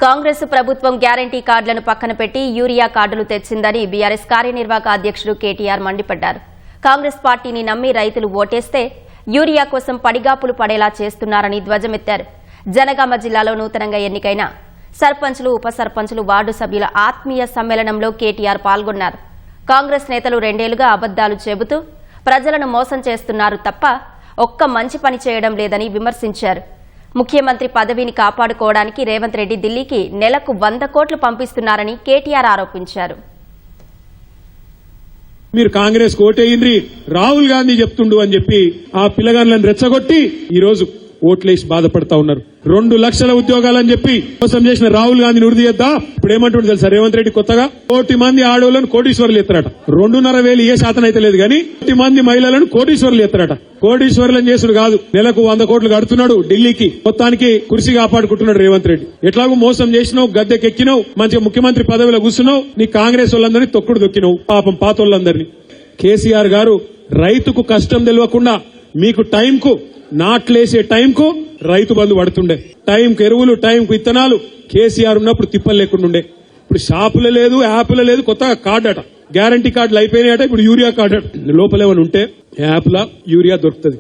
కాంగ్రెస్ ప్రభుత్వం గ్యారంటీ కార్డులను పక్కన పెట్టి యూరియా కార్డులు తెచ్చిందని బీఆర్ఎస్ కార్యనిర్వాహక అధ్యక్షుడు కేటీఆర్ మండిపడ్డారు. కాంగ్రెస్ పార్టీని నమ్మి రైతులు ఓటేస్తే యూరియా కోసం పడిగాపులు పడేలా చేస్తున్నారని ధ్వజమెత్తారు. జనగామ జిల్లాలో నూతనంగా ఎన్నికైన సర్పంచ్లు, ఉప సర్పంచ్లు, వార్డు సభ్యుల ఆత్మీయ సమ్మేళనంలో కేటీఆర్ పాల్గొన్నారు. కాంగ్రెస్ నేతలు 2 ఏళ్లుగా అబద్దాలు చెబుతూ ప్రజలను మోసం చేస్తున్నారు తప్ప ఒక్క మంచి పని చేయడం లేదని విమర్శించారు. ముఖ్యమంత్రి పదవిని కాపాడుకోవడానికి రేవంత్ రెడ్డి ఢిల్లీకి నెలకు 100 కోట్లు పంపిస్తున్నారని కేటీఆర్ ఆరోపించారు. మీరు కాంగ్రెస్ ఓటేయండి, రాహుల్ గాంధీ చెప్తుండు అని చెప్పి ఆ పిల్లగాళ్ళని రెచ్చగొట్టి ఈ రోజు ఓట్లేసి బాధపడతా ఉన్నారు. 2 లక్షల ఉద్యోగాలని చెప్పి మోసం చేసిన రాహుల్ గాంధీని ఉరిదీయద్దా? ఇప్పుడు ఏమంటుంది తెలుసా రేవంత్ రెడ్డి కొత్తగా? 1 కోటి మంది ఆడవాళ్ళను కోటీశ్వర్లు ఎత్తారట. 2.5 ఏ శాతం అయితే లేదు కానీ 1 కోటి మంది మహిళలను కోటీశ్వర్లు ఎత్తారట. కోటీశ్వర్లను చేసుడు కాదు, నెలకు 100 కోట్లు కడుతున్నాడు ఢిల్లీకి. మొత్తానికి కుర్చీ కాపాడుకుంటున్నాడు రేవంత్ రెడ్డి. ఎట్లాగూ మోసం చేసినావు, గద్దెకెక్కినావు, మంచిగా ముఖ్యమంత్రి పదవిలో కూర్చున్నావు, నీ కాంగ్రెస్ వాళ్ళందరినీ తొక్కుడు దొక్కినావు, పాపం పాతోళ్ళందరినీ. కేసీఆర్ గారు రైతుకు కష్టం తెలియకుండా మీకు టైంకు నాట్లేసే టైంకు రైతు బంధు పడుతుండే, టైంకు ఎరువులు, టైంకు విత్తనాలు కేసీఆర్ ఉన్నప్పుడు తిప్పలు లేకుండా ఉండే. ఇప్పుడు షాపులో లేదు, యాప్లో లేదు, కొత్తగా కార్డు అట, గ్యారంటీ కార్డులు అయిపోయినాయట. ఇప్పుడు యూరియా కార్డు లోపల ఏమైనా ఉంటే యాప్లా యూరియా దొరుకుతుంది.